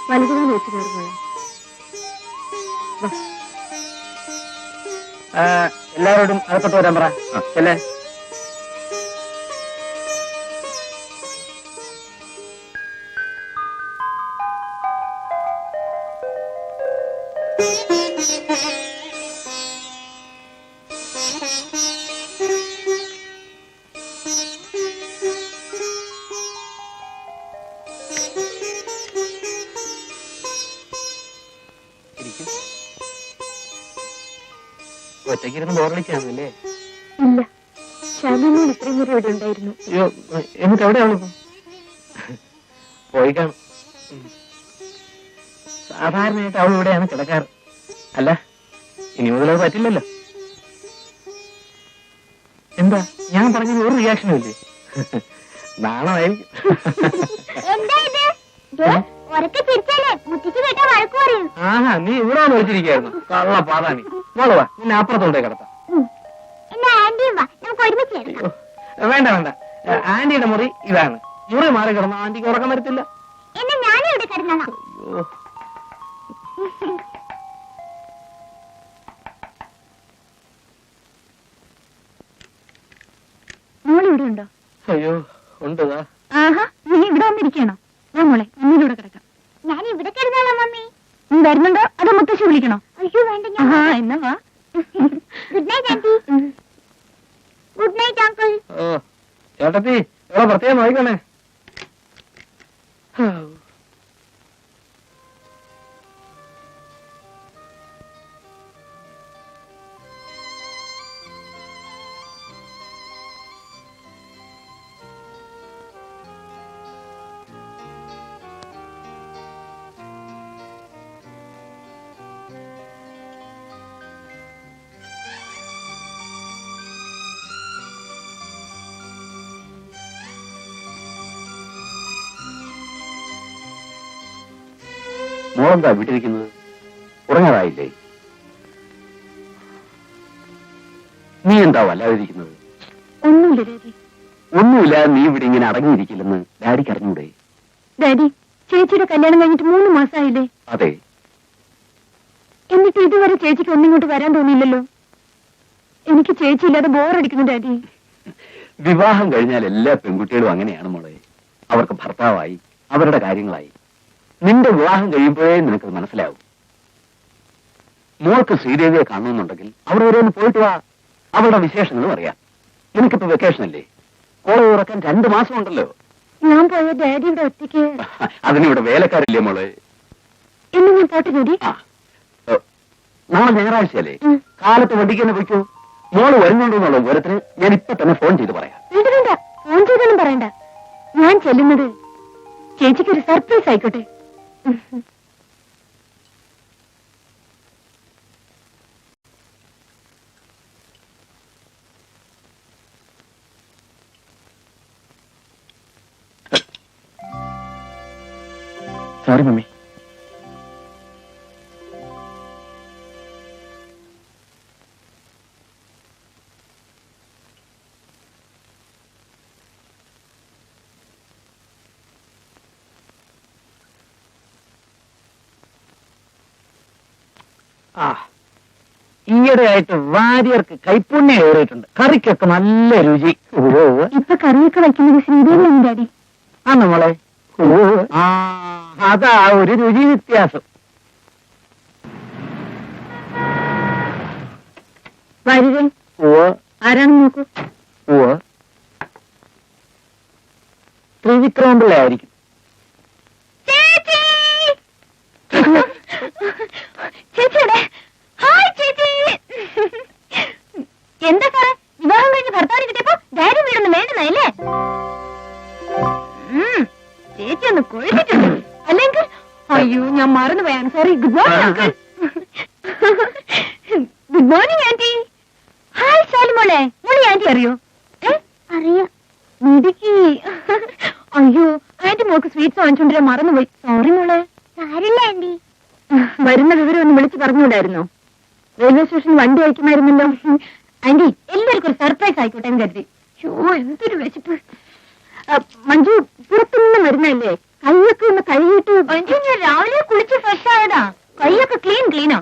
വലുതുകാലം വെച്ച് കയറുമ്പോഴേ എല്ലാവരോടും അകത്തോട്ട് വരാൻ പറ അല്ലേ? ഒറ്റയ്ക്കിരുന്ന് ബോറടിക്കാണല്ലേ? ഇല്ല, ശാലിനോട് ഇത്രയും നേരം ഇവിടെ ഉണ്ടായിരുന്നു. അയ്യോ, എന്നിട്ട് എവിടെയാണോ പോയി കാണും. സാധാരണയായിട്ട് അവൾ ഇവിടെയാണ് കിടക്കാറ്. അല്ല, ഇനി മുതലത് പറ്റില്ലല്ലോ. എന്താ ഞാൻ പറഞ്ഞത് ഒരു റിയാക്ഷനും ഇല്ലേ? നാണമായിരിക്കും. ആഹാ, നീ ഇവിടെ വിളിച്ചിരിക്കായിരുന്നു കള്ള പാതാണി. മോളുവാ, നിന്നെ അപ്പുറത്തോണ്ടേ കിടത്താം. വേണ്ട വേണ്ട, ആന്റിയുടെ മുറി ഇതാണ്. മുറി മാറി കിടന്ന ആന്റിക്ക് ഉറക്കം വരത്തില്ല. മോളിവിടെ ഉണ്ടോ? അയ്യോ ഉണ്ടതാ. ആഹാ, നീ ഇവിടെ വന്നിരിക്കണോ? മോളെ, മുന്നിലൂടെ കിടക്കാം. ഞാൻ ഇവിടെ കിടന്നാലോ മമ്മി? വരുന്നുണ്ടോ അതോ മുത്തശ്ശി വിളിക്കണോ? അയ്യോ വേണ്ട, എന്നാ വാ. Good night aunty. Good night uncle. ഓ ചേട്ടത്തി, ഇവിടെ പ്രത്യേകം നോക്കണേ. മോളെന്താ വീട്ടിരിക്കുന്നത്? ഉറങ്ങാറായില്ലേ? നീ എന്താ വല്ലാതിരിക്കുന്നത്? ഒന്നുമില്ല ഡാഡി. ഒന്നുമില്ല, നീ ഇവിടെ ഇങ്ങനെ അടങ്ങിയിരിക്കില്ലെന്ന് ഡാഡിക്ക് അറിഞ്ഞൂടെ? ഡാഡി, ചേച്ചിയുടെ കല്യാണം കഴിഞ്ഞിട്ട് 3 മാസമായില്ലേ? അതെ. എന്നിട്ട് ഇതുവരെ ചേച്ചിക്ക് ഒന്നിങ്ങോട്ട് വരാൻ തോന്നിയില്ലല്ലോ. എനിക്ക് ചേച്ചി ഇല്ലാതെ ബോറടിക്കുന്നു ഡാഡി. വിവാഹം കഴിഞ്ഞാൽ എല്ലാ പെൺകുട്ടികളും അങ്ങനെയാണ് മോളെ. അവർക്ക് ഭർത്താവായി, അവരുടെ കാര്യങ്ങളായി. നിന്റെ വിവാഹം കഴിയുമ്പോഴേ നിനക്ക് മനസ്സിലാവും. മോൾക്ക് ശ്രീദേവിയെ കാണണമെന്നുണ്ടെങ്കിൽ അവിടെ വരെ ഒന്ന് പോയിട്ട് വാ. അവരുടെ വിശേഷങ്ങളും അറിയാം. നിനക്കിപ്പോ വെക്കേഷൻ അല്ലേ? കോളേജ് തുറക്കാൻ 2 മാസം ഉണ്ടല്ലോ. ഞാൻ പോയ ഡാഡി ഇവിടെ ഒറ്റയ്ക്ക്. അതിനിവിടെ വേലക്കാരില്ലേ മോളെ? എന്ന് ഞാൻ പോട്ടെ ഡാഡി. നാളെ ഞായറാഴ്ചയല്ലേ? കാലത്ത് വണ്ടിക്ക് തന്നെ പോയിക്കോ. മോള് വരുന്നുണ്ടെന്നുള്ള വിവരത്തിന് ഞാൻ ഇപ്പൊ തന്നെ ഫോൺ ചെയ്ത് പറയാം. വേണ്ട വേണ്ട, ഫോൺ ചെയ്തൊന്നും പറയണ്ട. ഞാൻ ചെല്ലുന്നത് ചേച്ചിക്ക് ഒരു സർപ്രൈസ് ആയിക്കോട്ടെ. Sorry mummy. ഈയിടെയായിട്ട് വാര്യർക്ക് കൈപ്പുണ്യം ഏറിയിട്ടുണ്ട്. കറിക്കൊക്കെ നല്ല രുചി. ഇപ്പൊ കറിയൊക്കെ വയ്ക്കുന്നത് ശ്രീദേവിയാണ് ഡാഡി. ആ നമ്മളെ അതാ ഒരു രുചി വ്യത്യാസം. വാര്യരൻ ആരാണെന്ന് നോക്കൂ. ത്രിവിക്രമപിള്ള ആയിരിക്കും. ചേച്ചിയുടെ ഹായ് ചേച്ചി. എന്താ സാറേ, വിവാഹം കഴിഞ്ഞ് ഭർത്താവിന് കിട്ടിയപ്പോ ഡാഡി വീടൊന്നും വേണ്ടതല്ലേ? ചേച്ചി ഒന്ന് കൊഴിച്ചിട്ടുണ്ട് അല്ലെങ്കിൽ. അയ്യോ, ഞാൻ മറന്നു പോയാണ്. Sorry. Good morning. Good morning aunty. Hi ശാലിമോളെ. മോളി ആന്റി അറിയോ? അറിയാം. മിടുക്കി. അയ്യോ, ആന്റി മോൾക്ക് സ്വീറ്റ്സ് വാങ്ങിച്ചോണ്ടിരാൻ മറന്നുപോയി. സോറി മോളെ. സാരില്ല ആന്റി. വരുന്ന വിവരം ഒന്ന് വിളിച്ചു പറഞ്ഞുകൂടായിരുന്നോ? റെയിൽവേ സ്റ്റേഷനിൽ വണ്ടി അയക്കുമായിരുന്നല്ലോ. ആന്റി, എല്ലാവർക്കും ഒരു സർപ്രൈസ് ആയിക്കോട്ടെ എന്ന് കരുതി. എന്തൊരു വിശപ്പ്. മഞ്ജു, പുറത്തുനിന്ന് മരുന്ന് വന്നല്ലേ, കൈയൊക്കെ ഒന്ന് കഴുകിയിട്ട്. ഞാൻ രാവിലെ കുളിച്ച് ഫ്രഷ് ആയതാ, കൈയൊക്കെ ക്ലീനാ.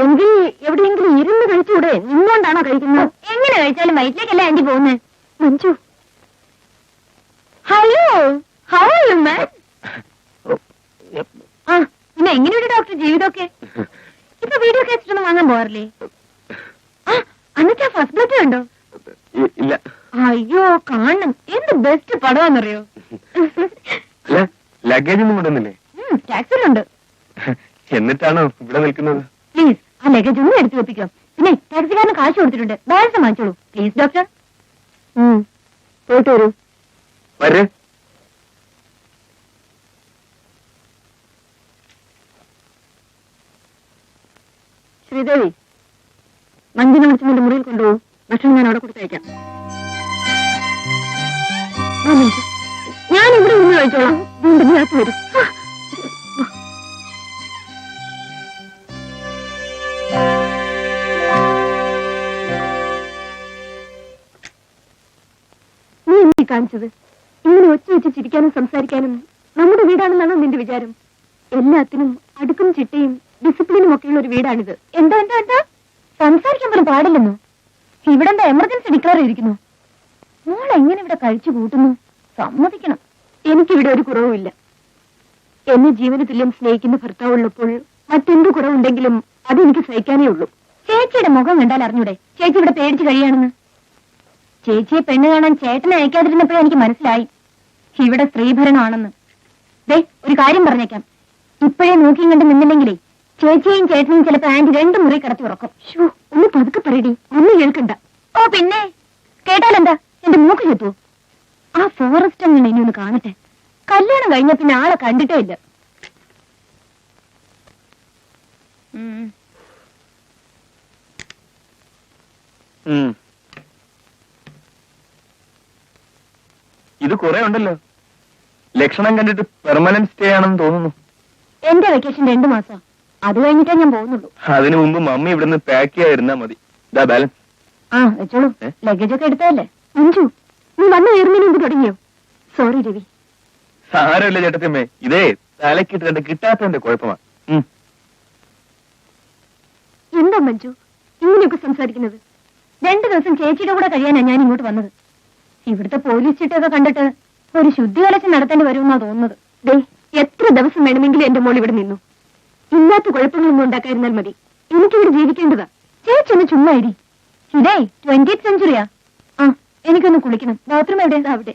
എങ്കിൽ എവിടെയെങ്കിലും ഇരുന്ന് കഴിച്ചുകൂടെ? നിന്നുകൊണ്ടാണോ കഴിക്കുന്നത്? എങ്ങനെ കഴിച്ചാലും വയറ്റിലേക്കല്ലേ ആന്റി പോകുന്നത്. Manju, hello, how are you man? ആ, പിന്നെ എങ്ങനെയുണ്ട് ഡോക്ടർ ജീവിതമൊക്കെ? ഇപ്പൊ വീഡിയോ കേസിട്ടൊന്നും വാങ്ങാൻ പോകാറില്ലേ? ആ, അന്നത്തെ ഫസ്റ്റ് ബ്ലഡ് ഉണ്ടോ? ഇല്ല. അയ്യോ, കാണണം. എന്ത് ബെസ്റ്റ് പടമാണെന്നറിയോ? ലഗേജ് ഒന്നും കൊണ്ടുവന്നില്ലേ? ടാക്സിലുണ്ട്. എന്നിട്ടാണോ ഇവിടെ നിൽക്കുന്നത്? പ്ലീസ്, ആ ലഗേജ് ഒന്നും എടുത്തു വെപ്പിക്കാം. പിന്നെ ടാക്സിക്കാരന് കാശ് കൊടുത്തിട്ടുണ്ട്, ബാലൻസ് വാങ്ങിച്ചോളൂ പ്ലീസ് ഡോക്ടർ. പോയിട്ട് വരൂ. വരെ. ശ്രീദേവി, മഞ്ജിനെ വിളിച്ച് നിന്റെ മുറിയിൽ കൊണ്ടുപോകും. ഭക്ഷണം ഞാൻ അവിടെ കൊടുത്തയക്കാം. ഞാൻ ഇവിടെ നിന്ന് കഴിച്ചോളാം. വീണ്ടും നേരത്തെ വരും. നീ എന്തി കാണിച്ചത്? ഇങ്ങനെ ഒച്ച വെച്ച് ചിരിക്കാനും സംസാരിക്കാനും നമ്മുടെ വീടാണെന്നാണോ നിന്റെ വിചാരം? എല്ലാത്തിനും അടുക്കും ചിട്ടയും ഡിസിപ്ലിനും ഒക്കെയുള്ള ഒരു വീടാണിത്. എന്താ എന്താ എന്താ സംസാരിക്കാൻ പോലും പാടില്ലെന്നോ? ഇവിടെ എന്താ എമർജൻസി ഡിക്ലെയർ ചെയ്തിരിക്കുന്നു? മോൾ എങ്ങനെ ഇവിടെ കഴിച്ചു കൂട്ടുന്നു? സമ്മതിക്കണം, എനിക്കിവിടെ ഒരു കുറവുമില്ല. എന്നെ ജീവന തുല്യം സ്നേഹിക്കുന്ന ഭർത്താവുള്ളപ്പോൾ മറ്റെന്ത് കുറവുണ്ടെങ്കിലും അതെനിക്ക് സഹിക്കാനേ ഉള്ളൂ. ചേച്ചിയുടെ മുഖം കണ്ടാൽ അറിഞ്ഞൂടെ ചേച്ചി ഇവിടെ പേടിച്ച് കഴിയാണെന്ന്? ചേച്ചിയെ പെണ്ണ് കാണാൻ ചേട്ടനെ അയക്കാതിരുന്നപ്പോഴേ എനിക്ക് മനസ്സിലായി ഇവിടെ സ്ത്രീഭരണമാണെന്ന്. ദേ, ഒരു കാര്യം പറഞ്ഞേക്കാം, ഇപ്പോഴേ നോക്കിയും കണ്ട് നിന്നില്ലെങ്കിലേ ചേച്ചിയും ചേട്ടനെയും ചിലപ്പോ ആന്റി രണ്ടു മുറി കിടത്തി ഉറക്കും. ഒന്ന് പതുക്കെ പറയടി, ഒന്നും കേൾക്കണ്ട. ഓ പിന്നെ കേട്ടാലെന്താ, എന്റെ മൂക്ക് ചെത്തുവോ? ആ ഫോറസ്റ്റ് അങ്ങനെ ഇനി ഒന്ന് കാണട്ടെ. കല്യാണം കഴിഞ്ഞ പിന്നെ ആളെ കണ്ടിട്ടേ ഇല്ല. ഇത് കുറെ ഉണ്ടല്ലോ. ലക്ഷണം കണ്ടിട്ട് പെർമനന്റ് സ്റ്റേ ആണെന്ന് തോന്നുന്നു. എന്റെ വെക്കേഷൻ 2 മാസം, അത് കഴിഞ്ഞിട്ടേ ഞാൻ പോകുന്നുള്ളൂ. അതിനു മുമ്പ് മമ്മി ഇവിടുന്ന് പാക്ക് ചെയ്യാതിരുന്നാ മതി. ഇതാ ബാലൻസ്. ആ വെച്ചോളൂ, ലഗേജ് ഒക്കെ എടുത്തതല്ലേ. മഞ്ജു, നീ വന്നു കയറുന്നതിന് മുമ്പ് തുടങ്ങിയോ? സോറി രവി. സാരമില്ല ചേട്ടത്തിയമ്മേ, ഇതേ തലക്കിട്ട് കണ്ട് കിട്ടാത്തതിന്റെ കുഴപ്പമാണ്. എന്താ മഞ്ജു ഇങ്ങനെയൊക്കെ സംസാരിക്കുന്നത്? 2 ദിവസം ചേച്ചിയുടെ കൂടെ കഴിയാനാണ് ഞാൻ ഇങ്ങോട്ട് വന്നത്. ഇവിടുത്തെ പോലീസ് ചിട്ടൊക്കെ കണ്ടിട്ട് ഒരു ശുദ്ധികലശം നടത്തേണ്ടി വരുമെന്നാ തോന്നുന്നത്. ദേ, എത്ര ദിവസം വേണമെങ്കിലും എന്റെ മോൾ ഇവിടെ നിന്നു. ഇല്ലാത്ത കുഴപ്പങ്ങളൊന്നും ഉണ്ടാക്കാതിരുന്നാൽ മതി. എനിക്കിവിടെ ജീവിക്കേണ്ടതാ. ചേച്ചി ഒന്ന് ചുമ്മാ ഇരി. ഇതേ 20th സെഞ്ചുറിയാ. ആ, എനിക്കൊന്ന് കുളിക്കണം. ബാത്റൂം എവിടെയാ? അവിടെ.